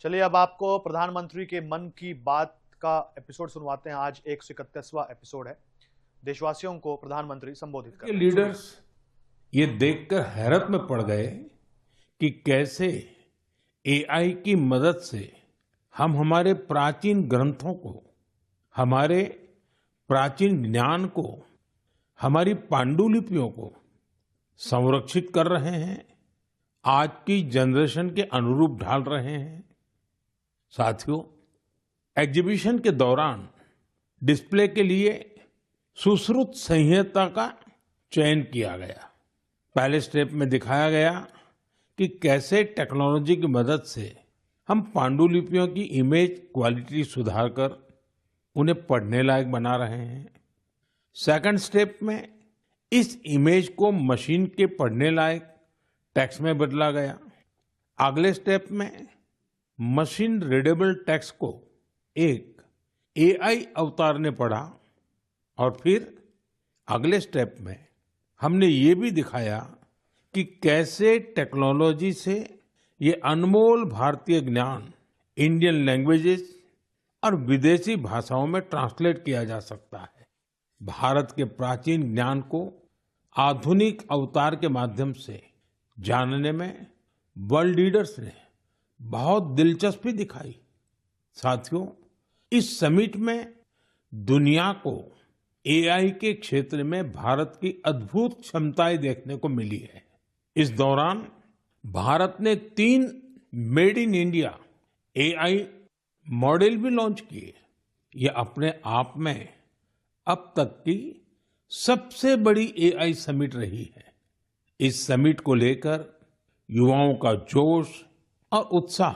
चलिए अब आपको प्रधानमंत्री के मन की बात का एपिसोड सुनवाते हैं। आज 131वां एपिसोड है। देशवासियों को प्रधानमंत्री संबोधित कर के रहे हैं, सुनिए। लीडर्स ये देखकर हैरत में पड़ गए कि कैसे एआई की मदद से हम हमारे प्राचीन ग्रंथों को, हमारे प्राचीन ज्ञान को, हमारी पांडुलिपियों को संरक्षित कर रहे हैं, आज की जनरेशन के अनुरूप ढाल रहे हैं। साथियों, एग्जीबिशन के दौरान डिस्प्ले के लिए सुश्रुत संहिता का चयन किया गया। पहले स्टेप में दिखाया गया कि कैसे टेक्नोलॉजी की मदद से हम पांडुलिपियों की इमेज क्वालिटी सुधारकर उन्हें पढ़ने लायक बना रहे हैं। सेकंड स्टेप में इस इमेज को मशीन के पढ़ने लायक टेक्स्ट में बदला गया। अगले स्टेप में मशीन रीडेबल टेक्स्ट को एक एआई अवतार ने पढ़ा और फिर अगले स्टेप में हमने ये भी दिखाया कि कैसे टेक्नोलॉजी से ये अनमोल भारतीय ज्ञान इंडियन लैंग्वेजेस और विदेशी भाषाओं में ट्रांसलेट किया जा सकता है। भारत के प्राचीन ज्ञान को आधुनिक अवतार के माध्यम से जानने में वर्ल्ड लीडर्स ने बहुत दिलचस्पी दिखाई। साथियों, इस समिट में दुनिया को एआई के क्षेत्र में भारत की अद्भुत क्षमताएं देखने को मिली है। इस दौरान भारत ने 3 made in India AI model भी लॉन्च किए। ये अपने आप में अब तक की सबसे बड़ी एआई समिट रही है। इस समिट को लेकर युवाओं का जोश और उत्साह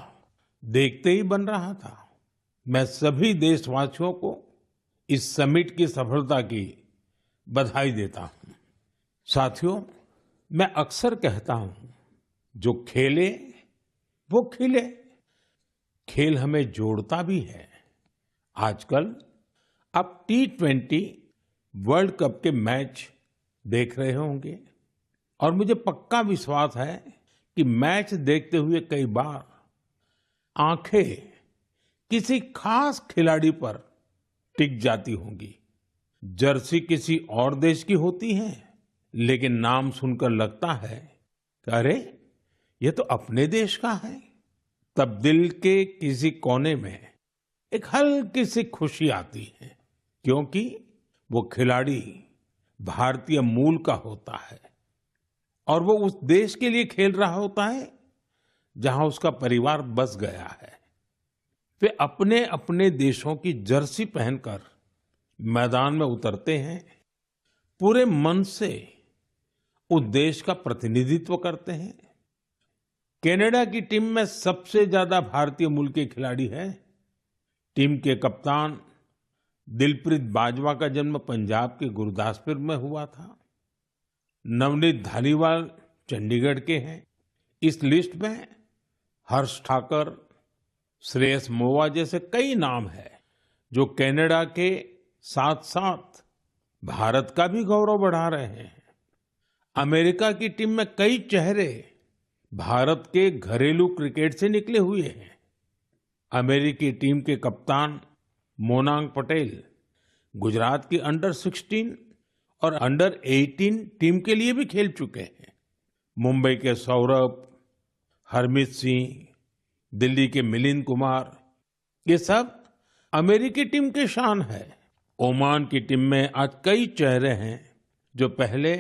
देखते ही बन रहा था। मैं सभी देशवासियों को इस समिट की सफलता की बधाई देता हूं। साथियों, मैं अक्सर कहता हूं, जो खेले वो खिले। खेल हमें जोड़ता भी है। आजकल आप T20 वर्ल्ड कप के मैच देख रहे होंगे और मुझे पक्का विश्वास है कि मैच देखते हुए कई बार आंखें किसी खास खिलाड़ी पर टिक जाती होंगी। जर्सी किसी और देश की होती है, लेकिन नाम सुनकर लगता है कि अरे ये तो अपने देश का है। तब दिल के किसी कोने में एक हल्की सी खुशी आती है, क्योंकि वो खिलाड़ी भारतीय मूल का होता है और वो उस देश के लिए खेल रहा होता है जहां उसका परिवार बस गया है। वे अपने अपने देशों की जर्सी पहनकर मैदान में उतरते हैं, पूरे मन से उस देश का प्रतिनिधित्व करते हैं। कनाडा की टीम में सबसे ज्यादा भारतीय मूल के खिलाड़ी हैं। टीम के कप्तान दिलप्रीत बाजवा का जन्म पंजाब के गुरदासपुर में हुआ था। नवनीत धालीवाल चंडीगढ़ के हैं। इस लिस्ट में हर्ष ठाकर, श्रेयस मोवा जैसे कई नाम हैं जो कनाडा के साथ साथ भारत का भी गौरव बढ़ा रहे हैं। अमेरिका की टीम में कई चेहरे भारत के घरेलू क्रिकेट से निकले हुए हैं। अमेरिकी टीम के कप्तान मोनांग पटेल गुजरात की अंडर-16 और अंडर-18 टीम के लिए भी खेल चुके हैं। मुंबई के सौरभ, हरमीत सिंह, दिल्ली के मिलिंद कुमार, ये सब अमेरिकी टीम के शान है। ओमान की टीम में आज कई चेहरे हैं जो पहले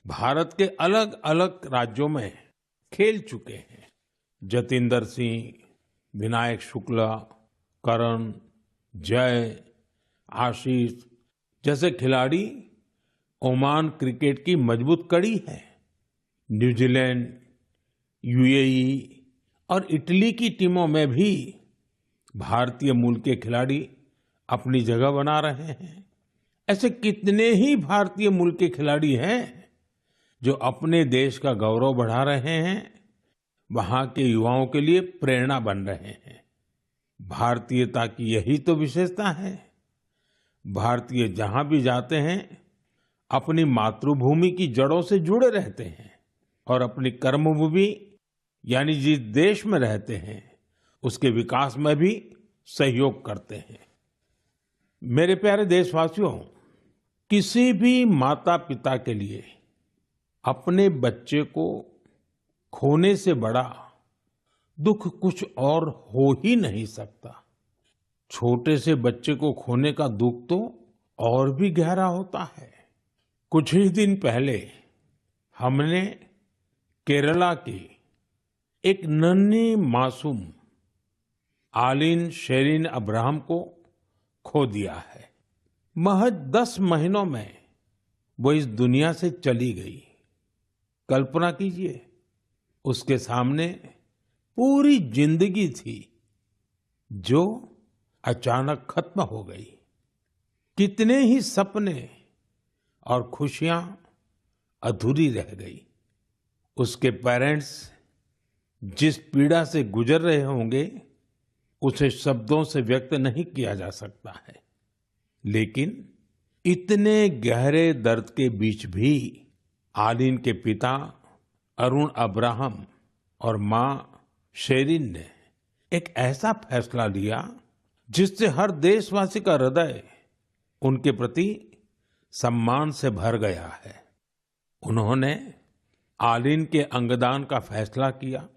भारत के अलग अलग राज्यों में खेल चुके हैं। जतिंदर सिंह, विनायक शुक्ला, करण, जय, आशीष जैसे खिलाड़ी ओमान क्रिकेट की मजबूत कड़ी है। न्यूजीलैंड, यूएई और इटली की टीमों में भी भारतीय मूल के खिलाड़ी अपनी जगह बना रहे हैं। ऐसे कितने ही भारतीय मूल के खिलाड़ी हैं जो अपने देश का गौरव बढ़ा रहे हैं, वहां के युवाओं के लिए प्रेरणा बन रहे हैं। भारतीयता की यही तो विशेषता है। भारतीय जहां भी जाते हैं अपनी मातृभूमि की जड़ों से जुड़े रहते हैं और अपनी कर्मभूमि यानी जिस देश में रहते हैं उसके विकास में भी सहयोग करते हैं। मेरे प्यारे देशवासियों, किसी भी माता पिता के लिए अपने बच्चे को खोने से बड़ा दुख कुछ और हो ही नहीं सकता। छोटे से बच्चे को खोने का दुख तो और भी गहरा होता है। कुछ ही दिन पहले हमने केरला की एक नन्ही मासूम आलिन शेरिन अब्राहम को खो दिया है। महज 10 महीनों में वो इस दुनिया से चली गई। कल्पना कीजिए, उसके सामने पूरी जिंदगी थी जो अचानक खत्म हो गई। कितने ही सपने और खुशियां अधूरी रह गई। उसके पेरेंट्स जिस पीड़ा से गुजर रहे होंगे उसे शब्दों से व्यक्त नहीं किया जा सकता है। लेकिन इतने गहरे दर्द के बीच भी आलिन के पिता अरुण अब्राहम और मां शेरिन ने एक ऐसा फैसला लिया जिससे हर देशवासी का हृदय उनके प्रति सम्मान से भर गया है। उन्होंने आलिन के अंगदान का फैसला किया।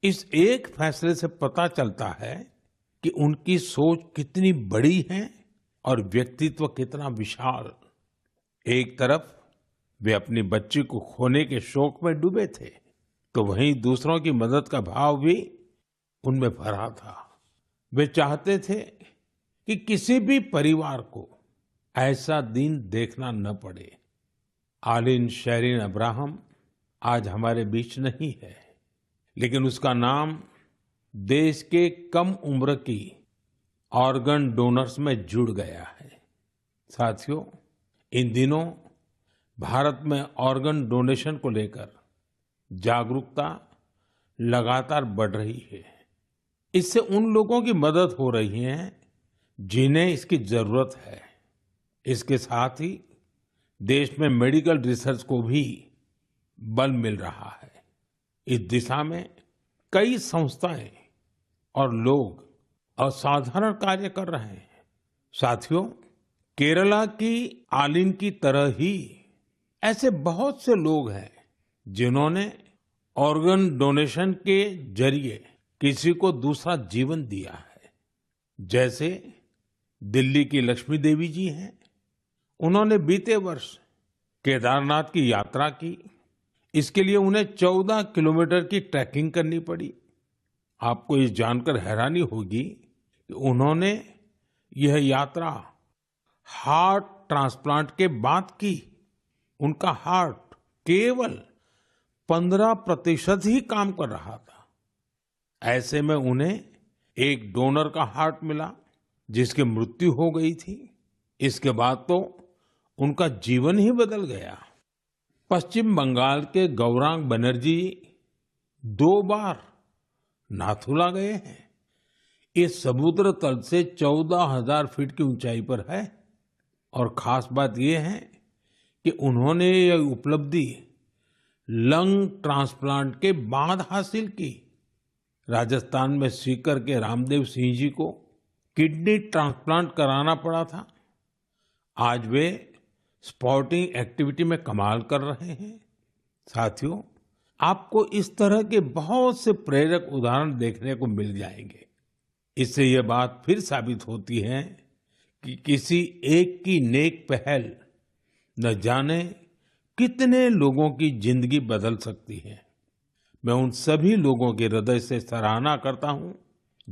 इस एक फैसले से पता चलता है कि उनकी सोच कितनी बड़ी है और व्यक्तित्व कितना विशाल। एक तरफ वे अपनी बच्ची को खोने के शोक में डूबे थे, तो वहीं दूसरों की मदद का भाव भी उनमें भरा था। वे चाहते थे कि किसी भी परिवार को ऐसा दिन देखना न पड़े। आलिन शेरिन अब्राहम आज हमारे बीच नहीं है, लेकिन उसका नाम देश के कम उम्र की ऑर्गन डोनर्स में जुड़ गया है। साथियों, इन दिनों भारत में ऑर्गन डोनेशन को लेकर जागरूकता लगातार बढ़ रही है। इससे उन लोगों की मदद हो रही है जिन्हें इसकी जरूरत है। इसके साथ ही देश में मेडिकल रिसर्च को भी बल मिल रहा है। इस दिशा में कई संस्थाएं और लोग असाधारण कार्य कर रहे हैं। साथियों, केरला की आलिन की तरह ही ऐसे बहुत से लोग हैं जिन्होंने ऑर्गन डोनेशन के जरिए किसी को दूसरा जीवन दिया है। जैसे दिल्ली की लक्ष्मी देवी जी हैं। उन्होंने बीते वर्ष केदारनाथ की यात्रा की। इसके लिए उन्हें 14 किलोमीटर की ट्रैकिंग करनी पड़ी। आपको ये जानकर हैरानी होगी कि उन्होंने यह यात्रा हार्ट ट्रांसप्लांट के बाद की। उनका हार्ट केवल 15% ही काम कर रहा था। ऐसे में उन्हें एक डोनर का हार्ट मिला जिसकी मृत्यु हो गई थी। इसके बाद तो उनका जीवन ही बदल गया। पश्चिम बंगाल के गौरांग बनर्जी 2 बार नाथुला गए हैं। ये समुद्र तल से 14,000 फीट की ऊंचाई पर है। और खास बात यह है कि उन्होंने यह उपलब्धि लंग ट्रांसप्लांट के बाद हासिल की। राजस्थान में सीकर के रामदेव सिंह जी को किडनी ट्रांसप्लांट कराना पड़ा था। आज वे स्पोर्टिंग एक्टिविटी में कमाल कर रहे हैं। साथियों, आपको इस तरह के बहुत से प्रेरक उदाहरण देखने को मिल जाएंगे। इससे यह बात फिर साबित होती है कि किसी एक की नेक पहल न जाने कितने लोगों की जिंदगी बदल सकती है। मैं उन सभी लोगों के हृदय से सराहना करता हूं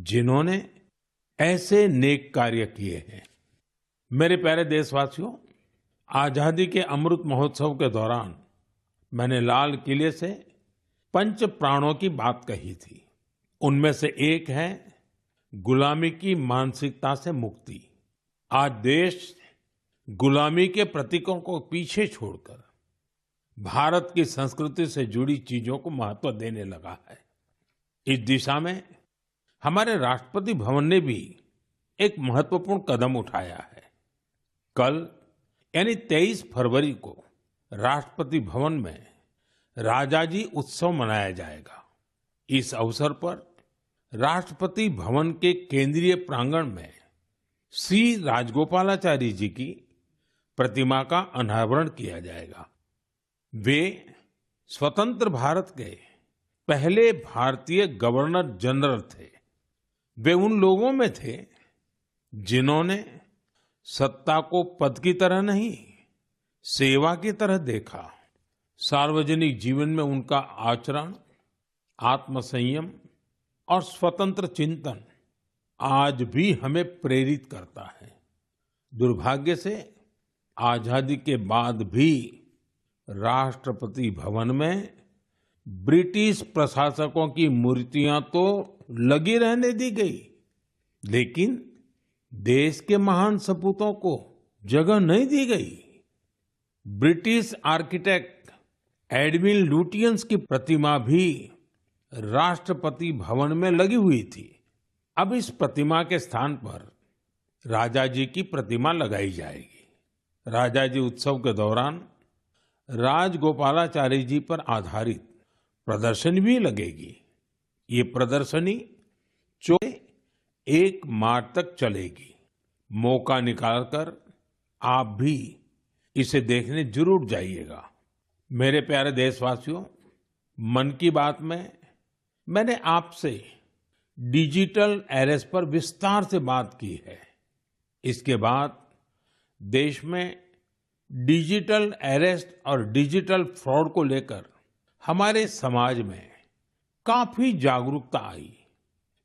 जिन्होंने ऐसे नेक कार्य किए हैं। मेरे प्यारे देशवासियों, आजादी के अमृत महोत्सव के दौरान मैंने लाल किले से 5 प्राणों की बात कही थी। उनमें से एक है गुलामी की मानसिकता से मुक्ति। आज देश गुलामी के प्रतीकों को पीछे छोड़कर भारत की संस्कृति से जुड़ी चीजों को महत्व देने लगा है। इस दिशा में हमारे राष्ट्रपति भवन ने भी एक महत्वपूर्ण कदम उठाया है। कल यानी 23 फरवरी को राष्ट्रपति भवन में राजाजी उत्सव मनाया जाएगा। इस अवसर पर राष्ट्रपति भवन के केंद्रीय प्रांगण में श्री राजगोपालाचारी जी की प्रतिमा का अनावरण किया जाएगा। वे स्वतंत्र भारत के पहले भारतीय गवर्नर जनरल थे। वे उन लोगों में थे जिन्होंने सत्ता को पद की तरह नहीं, सेवा की तरह देखा। सार्वजनिक जीवन में उनका आचरण, आत्मसंयम और स्वतंत्र चिंतन आज भी हमें प्रेरित करता है। दुर्भाग्य से आजादी के बाद भी राष्ट्रपति भवन में ब्रिटिश प्रशासकों की मूर्तियां तो लगी रहने दी गई, लेकिन देश के महान सपूतों को जगह नहीं दी गई। ब्रिटिश आर्किटेक्ट एडविन लुटियंस की प्रतिमा भी राष्ट्रपति भवन में लगी हुई थी। अब इस प्रतिमा के स्थान पर राजा जी की प्रतिमा लगाई जाएगी। राजा जी उत्सव के दौरान राजगोपालाचारी जी पर आधारित प्रदर्शनी भी लगेगी। ये प्रदर्शनी 1 मार्च तक चलेगी। मौका निकालकर आप भी इसे देखने जरूर जाइएगा। मेरे प्यारे देशवासियों, मन की बात में मैंने आपसे डिजिटल अरेस्ट पर विस्तार से बात की है। इसके बाद देश में डिजिटल अरेस्ट और डिजिटल फ्रॉड को लेकर हमारे समाज में काफी जागरूकता आई,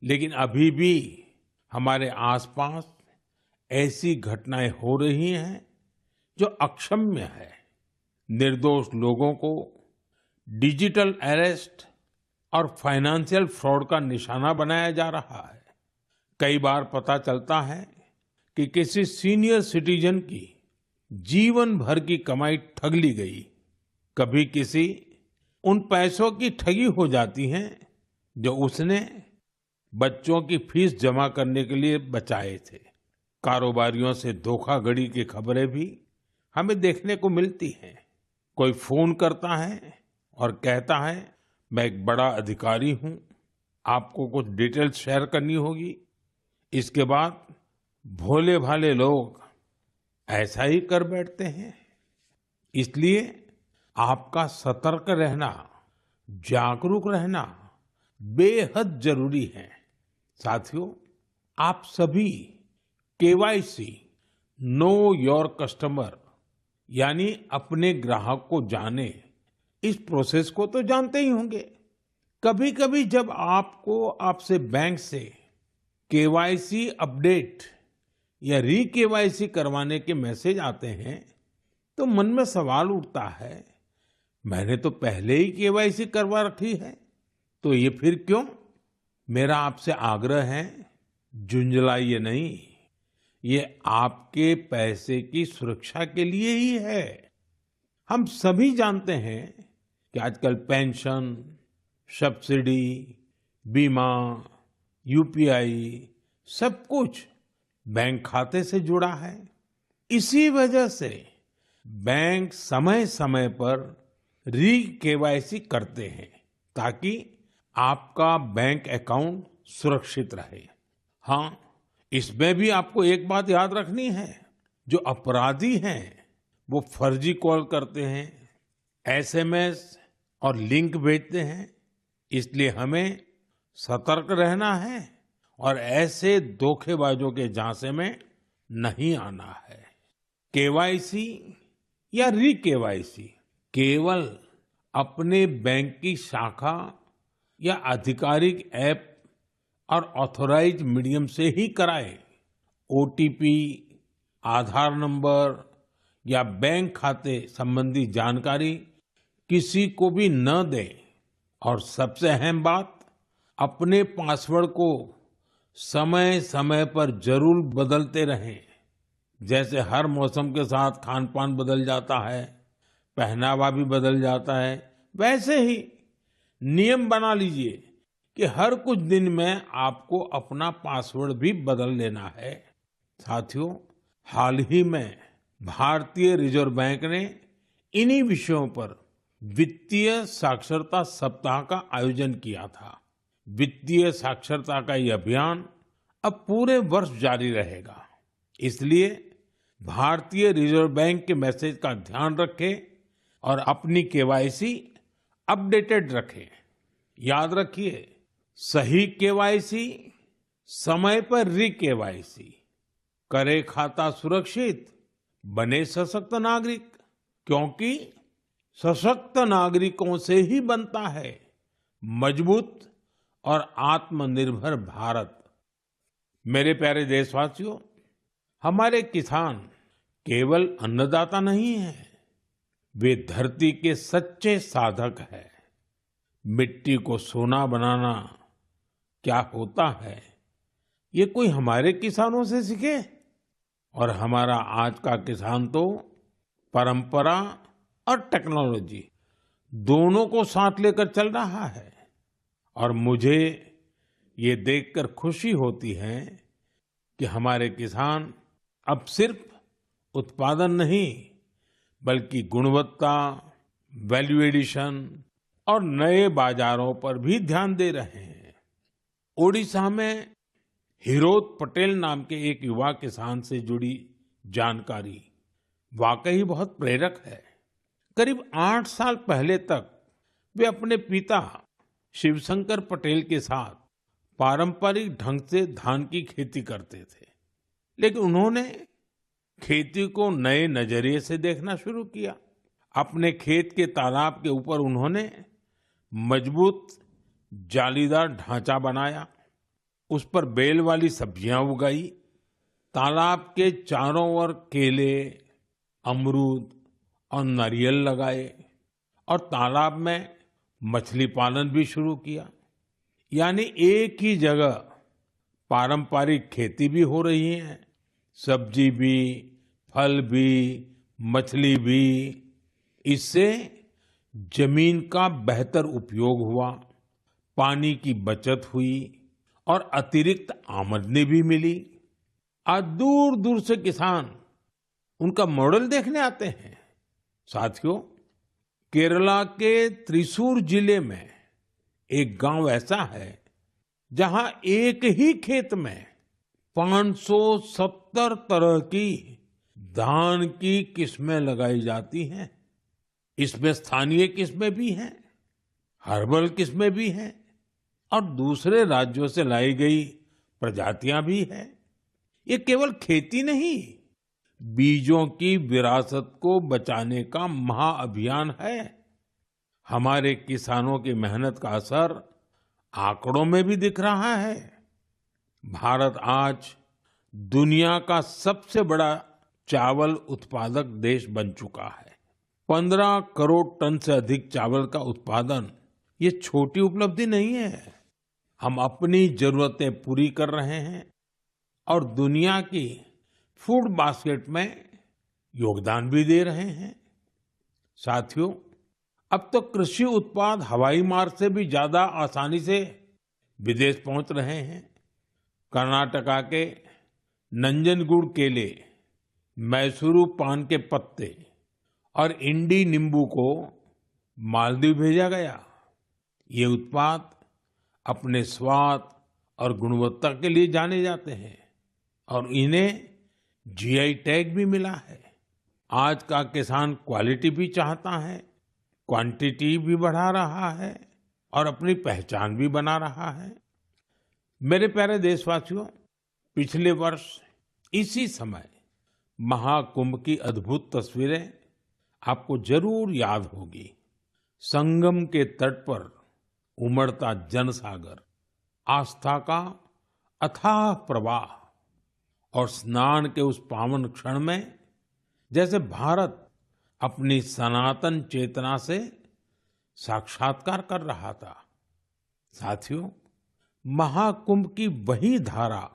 लेकिन अभी भी हमारे आसपास ऐसी घटनाएं हो रही हैं जो अक्षम्य है। निर्दोष लोगों को डिजिटल अरेस्ट और फाइनेंशियल फ्रॉड का निशाना बनाया जा रहा है। कई बार पता चलता है कि किसी सीनियर सिटीजन की जीवन भर की कमाई ठग ली गई। कभी किसी उन पैसों की ठगी हो जाती है जो उसने बच्चों की फीस जमा करने के लिए बचाए थे। कारोबारियों से धोखाधड़ी की खबरें भी हमें देखने को मिलती हैं। कोई फोन करता है और कहता है, मैं एक बड़ा अधिकारी हूं, आपको कुछ डिटेल्स शेयर करनी होगी। इसके बाद भोले भाले लोग ऐसा ही कर बैठते हैं। इसलिए आपका सतर्क रहना, जागरूक रहना बेहद जरूरी है। साथियों, आप सभी केवाईसी, नो योर कस्टमर, यानी अपने ग्राहक को जाने, इस प्रोसेस को तो जानते ही होंगे। कभी कभी जब आपसे बैंक से केवाईसी अपडेट या री केवाईसी करवाने के मैसेज आते हैं तो मन में सवाल उठता है, मैंने तो पहले ही केवाईसी करवा रखी है, तो ये फिर क्यों? मेरा आपसे आग्रह है, झुंझलाइए नहीं। ये आपके पैसे की सुरक्षा के लिए ही है। हम सभी जानते हैं कि आजकल पेंशन, सब्सिडी, बीमा, यूपीआई सब कुछ बैंक खाते से जुड़ा है। इसी वजह से बैंक समय समय पर री केवाईसी करते हैं ताकि आपका बैंक अकाउंट सुरक्षित रहे। हाँ, इसमें भी आपको एक बात याद रखनी है, जो अपराधी हैं वो फर्जी कॉल करते हैं, एसएमएस और लिंक भेजते हैं। इसलिए हमें सतर्क रहना है और ऐसे धोखेबाजों के झांसे में नहीं आना है। केवाईसी या री केवाईसी केवल अपने बैंक की शाखा या आधिकारिक ऐप और ऑथराइज्ड मीडियम से ही कराएं। ओटीपी, आधार नंबर या बैंक खाते संबंधी जानकारी किसी को भी न दें। और सबसे अहम बात, अपने पासवर्ड को समय समय पर जरूर बदलते रहें। जैसे हर मौसम के साथ खान पान बदल जाता है, पहनावा भी बदल जाता है, वैसे ही नियम बना लीजिए कि हर कुछ दिन में आपको अपना पासवर्ड भी बदल लेना है। साथियों, हाल ही में भारतीय रिजर्व बैंक ने इन्हीं विषयों पर वित्तीय साक्षरता सप्ताह का आयोजन किया था। वित्तीय साक्षरता का ये अभियान अब पूरे वर्ष जारी रहेगा। इसलिए भारतीय रिजर्व बैंक के मैसेज का ध्यान रखें और अपनी केवाईसी अपडेटेड रखें। याद रखिए, सही केवाईसी, समय पर री केवाईसी, करे खाता सुरक्षित, बने सशक्त नागरिक, क्योंकि सशक्त नागरिकों से ही बनता है मजबूत और आत्मनिर्भर भारत। मेरे प्यारे देशवासियों, हमारे किसान केवल अन्नदाता नहीं हैं, वे धरती के सच्चे साधक हैं। मिट्टी को सोना बनाना क्या होता है, ये कोई हमारे किसानों से सीखे। और हमारा आज का किसान तो परंपरा और टेक्नोलॉजी दोनों को साथ लेकर चल रहा है। और मुझे ये देखकर खुशी होती है कि हमारे किसान अब सिर्फ उत्पादन नहीं, बल्कि गुणवत्ता, वैल्यू एडिशन और नए बाजारों पर भी ध्यान दे रहे हैं। ओडिशा में हिरोत पटेल नाम के एक युवा किसान से जुड़ी जानकारी वाकई बहुत प्रेरक है। करीब 8 साल पहले तक वे अपने पिता शिवशंकर पटेल के साथ पारंपरिक ढंग से धान की खेती करते थे, लेकिन उन्होंने खेती को नए नजरिए से देखना शुरू किया। अपने खेत के तालाब के ऊपर उन्होंने मजबूत जालीदार ढांचा बनाया, उस पर बेल वाली सब्जियां उगाई, तालाब के चारों ओर केले, अमरूद और नारियल लगाए और तालाब में मछली पालन भी शुरू किया। यानी एक ही जगह पारंपरिक खेती भी हो रही है, सब्जी भी, फल भी, मछली भी। इससे जमीन का बेहतर उपयोग हुआ, पानी की बचत हुई और अतिरिक्त आमदनी भी मिली। आज दूर दूर से किसान उनका मॉडल देखने आते हैं। साथियों, केरला के त्रिशूर जिले में एक गांव ऐसा है जहां एक ही खेत में 570 तरह की धान की किस्में लगाई जाती हैं। इसमें स्थानीय किस्में भी हैं, हर्बल किस्में भी हैं और दूसरे राज्यों से लाई गई प्रजातियां भी हैं। ये केवल खेती नहीं, बीजों की विरासत को बचाने का महाअभियान है। हमारे किसानों की मेहनत का असर आंकड़ों में भी दिख रहा है। भारत आज दुनिया का सबसे बड़ा चावल उत्पादक देश बन चुका है। 15 करोड़ टन से अधिक चावल का उत्पादन ये छोटी उपलब्धि नहीं है। हम अपनी जरूरतें पूरी कर रहे हैं और दुनिया की फूड बास्केट में योगदान भी दे रहे हैं। साथियों, अब तो कृषि उत्पाद हवाई मार्ग से भी ज्यादा आसानी से विदेश पहुंच रहे हैं। कर्नाटका के नंजनगुड़ केले, मैसूरू पान के पत्ते और इंडी नींबू को मालदीव भेजा गया। ये उत्पाद अपने स्वाद और गुणवत्ता के लिए जाने जाते हैं और इन्हें जीआई टैग भी मिला है। आज का किसान क्वालिटी भी चाहता है, क्वांटिटी भी बढ़ा रहा है और अपनी पहचान भी बना रहा है। मेरे प्यारे देशवासियों, पिछले वर्ष इसी समय महाकुंभ की अद्भुत तस्वीरें आपको जरूर याद होगी। संगम के तट पर उमड़ता जनसागर, आस्था का अथाह प्रवाह और स्नान के उस पावन क्षण में जैसे भारत अपनी सनातन चेतना से साक्षात्कार कर रहा था। साथियों, महाकुंभ की वही धारा,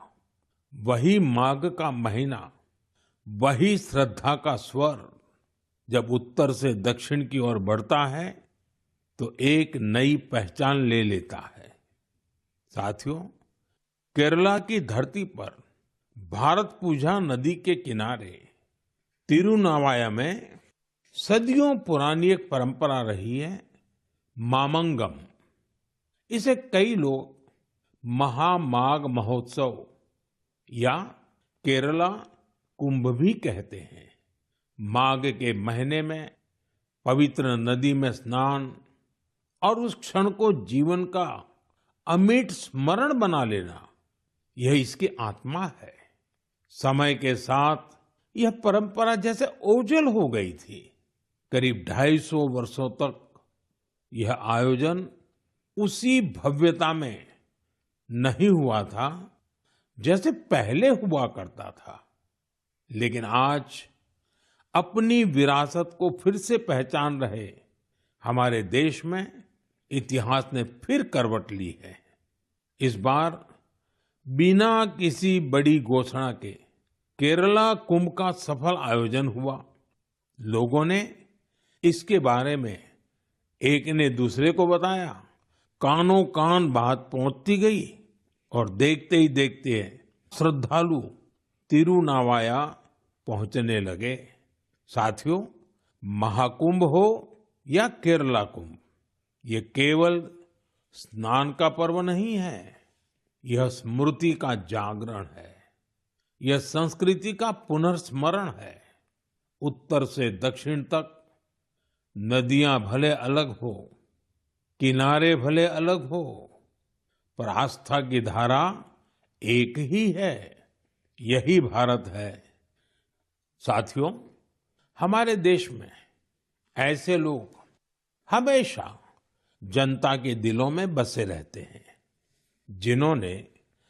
वही माघ का महीना, वही श्रद्धा का स्वर जब उत्तर से दक्षिण की ओर बढ़ता है तो एक नई पहचान ले लेता है। साथियों, केरला की धरती पर भारत पूजा नदी के किनारे तिरुनावाया में सदियों पुरानी एक परंपरा रही है, मामंगम। इसे कई लोग महामाघ महोत्सव या केरला कुंभ भी कहते हैं। माघ के महीने में पवित्र नदी में स्नान और उस क्षण को जीवन का अमिट स्मरण बना लेना, यह इसकी आत्मा है। समय के साथ यह परंपरा जैसे ओझल हो गई थी। करीब 250 वर्षों तक यह आयोजन उसी भव्यता में नहीं हुआ था जैसे पहले हुआ करता था। लेकिन आज अपनी विरासत को फिर से पहचान रहे हमारे देश में इतिहास ने फिर करवट ली है। इस बार बिना किसी बड़ी घोषणा के केरला कुंभ का सफल आयोजन हुआ। लोगों ने इसके बारे में एक ने दूसरे को बताया, कानों कान बात पहुंचती गई और देखते ही देखते श्रद्धालु तिरुनावाया पहुंचने लगे। साथियों, महाकुंभ हो या केरला कुंभ, ये केवल स्नान का पर्व नहीं है, यह स्मृति का जागरण है, यह संस्कृति का पुनर्स्मरण है। उत्तर से दक्षिण तक नदियां भले अलग हो, किनारे भले अलग हो, पर आस्था की धारा एक ही है, यही भारत है। साथियों, हमारे देश में ऐसे लोग हमेशा जनता के दिलों में बसे रहते हैं, जिन्होंने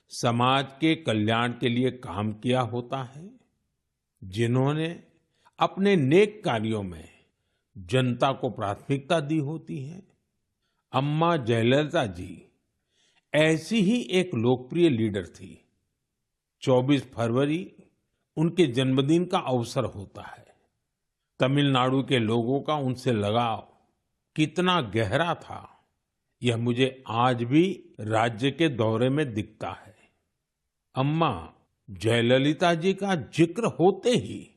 समाज के कल्याण के लिए काम किया होता है, जिन्होंने अपने नेक कार्यों में जनता को प्राथमिकता दी होती है। अम्मा जयललिता जी ऐसी ही एक लोकप्रिय लीडर थी। 24 फरवरी उनके जन्मदिन का अवसर होता है। तमिलनाडु के लोगों का उनसे लगाव कितना गहरा था, यह मुझे आज भी राज्य के दौरे में दिखता है। अम्मा जयललिता जी का जिक्र होते ही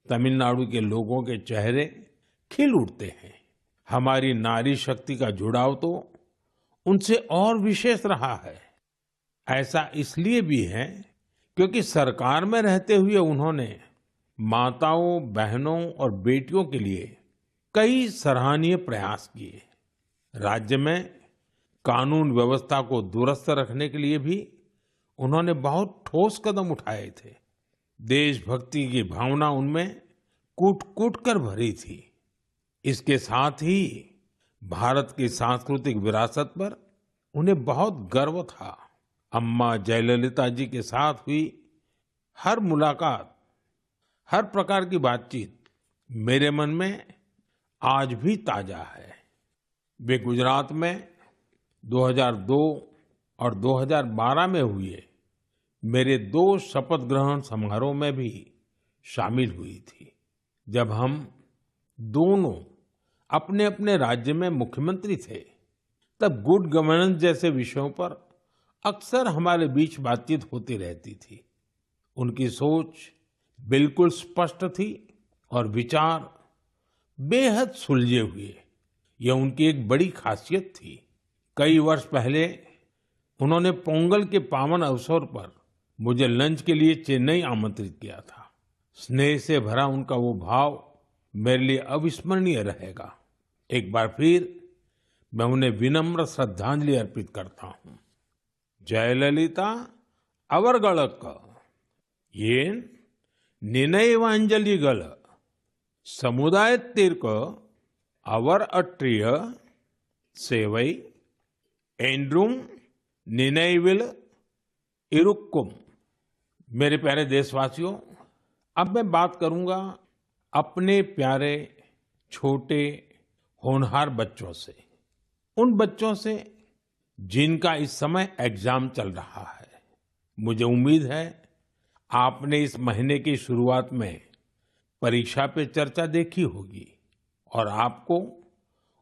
तमिलनाडु के लोगों के चेहरे खिल उठते हैं। हमारी नारी शक्ति का जुड़ाव तो उनसे और विशेष रहा है। ऐसा इसलिए भी है क्योंकि सरकार में रहते हुए उन्होंने माताओं, बहनों और बेटियों के लिए कई सराहनीय प्रयास किए। राज्य में कानून व्यवस्था को दुरुस्त रखने के लिए भी उन्होंने बहुत ठोस कदम उठाए थे। देशभक्ति की भावना उनमें कूट-कूट कर भरी थी। इसके साथ ही भारत की सांस्कृतिक विरासत पर उन्हें बहुत गर्व था। अम्मा जयललिता जी के साथ हुई हर मुलाकात, हर प्रकार की बातचीत मेरे मन में आज भी ताजा है। वे गुजरात में 2002 और 2012 में हुए मेरे 2 शपथ ग्रहण समारोह में भी शामिल हुई थी, जब हम दोनों अपने अपने राज्य में मुख्यमंत्री थे। तब गुड गवर्नेंस जैसे विषयों पर अक्सर हमारे बीच बातचीत होती रहती थी। उनकी सोच बिल्कुल स्पष्ट थी और विचार बेहद सुलझे हुए। यह उनकी एक बड़ी खासियत थी। कई वर्ष पहले उन्होंने पोंगल के पावन अवसर पर मुझे लंच के लिए चेन्नई आमंत्रित किया था। स्नेह से भरा उनका वो भाव मेरे लिए अविस्मरणीय रहेगा। एक बार फिर मैं उन्हें विनम्र श्रद्धांजलि अर्पित करता हूँ। जयललिता अवरगड़क येन निनैवांजलिगल समुदायत्तिर्क अवर अट्रिय सेवै एंड्रुम निनैविल इरुक्कुम। मेरे प्यारे देशवासियों, अब मैं बात करूंगा अपने प्यारे छोटे होनहार बच्चों से, उन बच्चों से जिनका इस समय एग्जाम चल रहा है। मुझे उम्मीद है आपने इस महीने की शुरुआत में परीक्षा पे चर्चा देखी होगी और आपको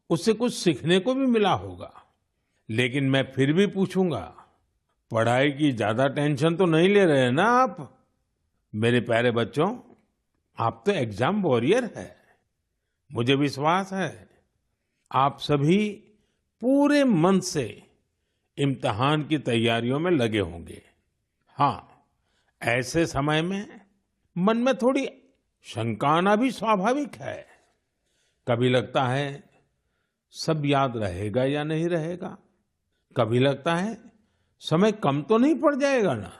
उससे कुछ सीखने को भी मिला होगा। लेकिन मैं फिर भी पूछूंगा, पढ़ाई की ज्यादा टेंशन तो नहीं ले रहे ना आप? मेरे प्यारे बच्चों, आप तो एग्जाम वॉरियर है। मुझे विश्वास है आप सभी पूरे मन से इम्तिहान की तैयारियों में लगे होंगे। हाँ, ऐसे समय में मन में थोड़ी शंका आना भी स्वाभाविक है। कभी लगता है सब याद रहेगा या नहीं रहेगा, कभी लगता है समय कम तो नहीं पड़ जाएगा ना।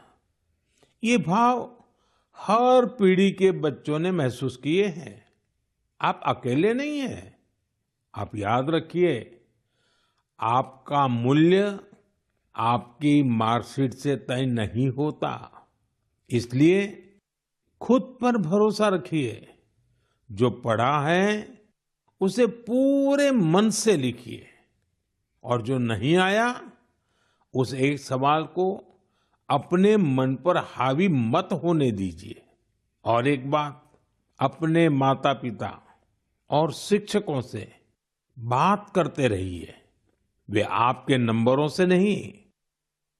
ये भाव हर पीढ़ी के बच्चों ने महसूस किए हैं। आप अकेले नहीं हैं। आप याद रखिए, आपका मूल्य आपकी मार्कशीट से तय नहीं होता। इसलिए खुद पर भरोसा रखिए। जो पढ़ा है उसे पूरे मन से लिखिए, और जो नहीं आया उस एक सवाल को अपने मन पर हावी मत होने दीजिए। और एक बात, अपने माता पिता और शिक्षकों से बात करते रहिए। वे आपके नंबरों से नहीं,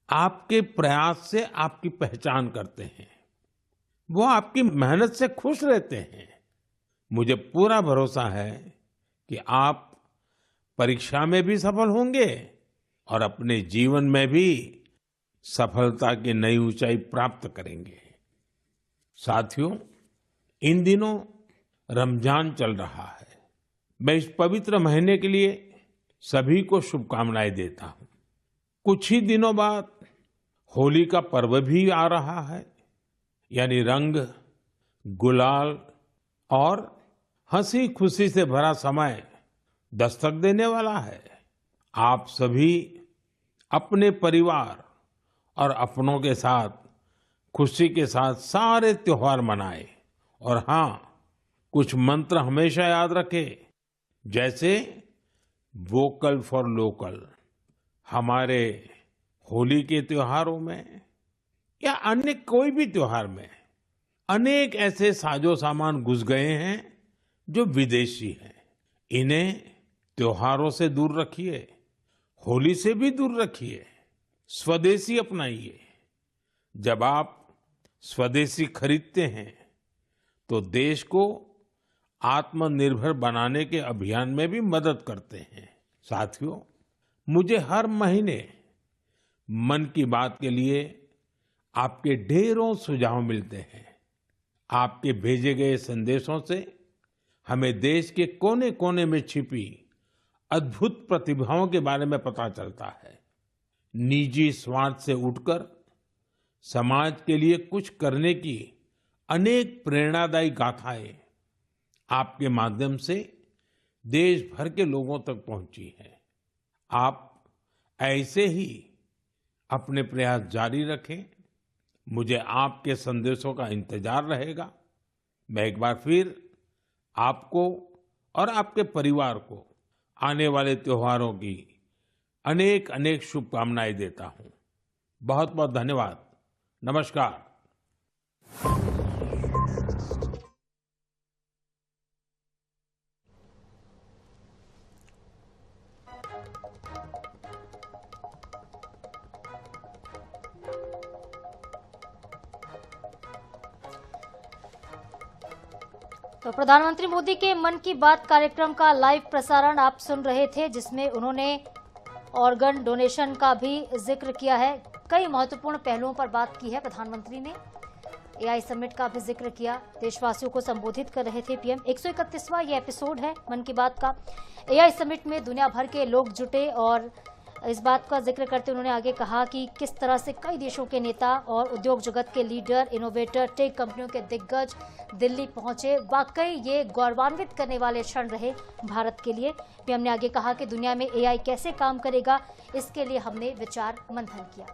आपके प्रयास से आपकी पहचान करते हैं। वो आपकी मेहनत से खुश रहते हैं। मुझे पूरा भरोसा है कि आप परीक्षा में भी सफल होंगे और अपने जीवन में भी सफलता की नई ऊंचाई प्राप्त करेंगे। साथियों, इन दिनों रमजान चल रहा है। मैं इस पवित्र महीने के लिए सभी को शुभकामनाएं देता हूं। कुछ ही दिनों बाद होली का पर्व भी आ रहा है, यानी रंग, गुलाल और हंसी खुशी से भरा समय दस्तक देने वाला है। आप सभी अपने परिवार और अपनों के साथ खुशी के साथ सारे त्योहार मनाएं। और हाँ, कुछ मंत्र हमेशा याद रखें, जैसे वोकल फॉर लोकल। हमारे होली के त्योहारों में या अन्य कोई भी त्योहार में अनेक ऐसे साजो सामान घुस गए हैं जो विदेशी हैं। इन्हें त्योहारों से दूर रखिए, होली से भी दूर रखिए, स्वदेशी अपनाइए। जब आप स्वदेशी खरीदते हैं तो देश को आत्मनिर्भर बनाने के अभियान में भी मदद करते हैं। साथियों, मुझे हर महीने मन की बात के लिए आपके ढेरों सुझाव मिलते हैं। आपके भेजे गए संदेशों से हमें देश के कोने कोने में छिपी अद्भुत प्रतिभाओं के बारे में पता चलता है। निजी स्वार्थ से उठकर समाज के लिए कुछ करने की अनेक प्रेरणादायी गाथाएं आपके माध्यम से देश भर के लोगों तक पहुंची हैं। आप ऐसे ही अपने प्रयास जारी रखें। मुझे आपके संदेशों का इंतजार रहेगा। मैं एक बार फिर आपको और आपके परिवार को आने वाले त्योहारों की अनेक अनेक शुभकामनाएं देता हूं। बहुत बहुत धन्यवाद। नमस्कार। तो प्रधानमंत्री मोदी के मन की बात कार्यक्रम का लाइव प्रसारण आप सुन रहे थे, जिसमें उन्होंने ऑर्गन डोनेशन का भी जिक्र किया है। कई महत्वपूर्ण पहलुओं पर बात की है प्रधानमंत्री ने। एआई समिट का भी जिक्र किया। देशवासियों को संबोधित कर रहे थे पीएम। 131वां ये एपिसोड है मन की बात का। एआई समिट में दुनिया भर के लोग जुटे और इस बात का जिक्र करते उन्होंने आगे कहा कि किस तरह से कई देशों के नेता और उद्योग जगत के लीडर, इनोवेटर, टेक कंपनियों के दिग्गज दिल्ली पहुंचे। वाकई ये गौरवान्वित करने वाले क्षण रहे भारत के लिए। पीएम ने आगे कहा कि दुनिया में एआई कैसे काम करेगा, इसके लिए हमने विचार मंथन किया।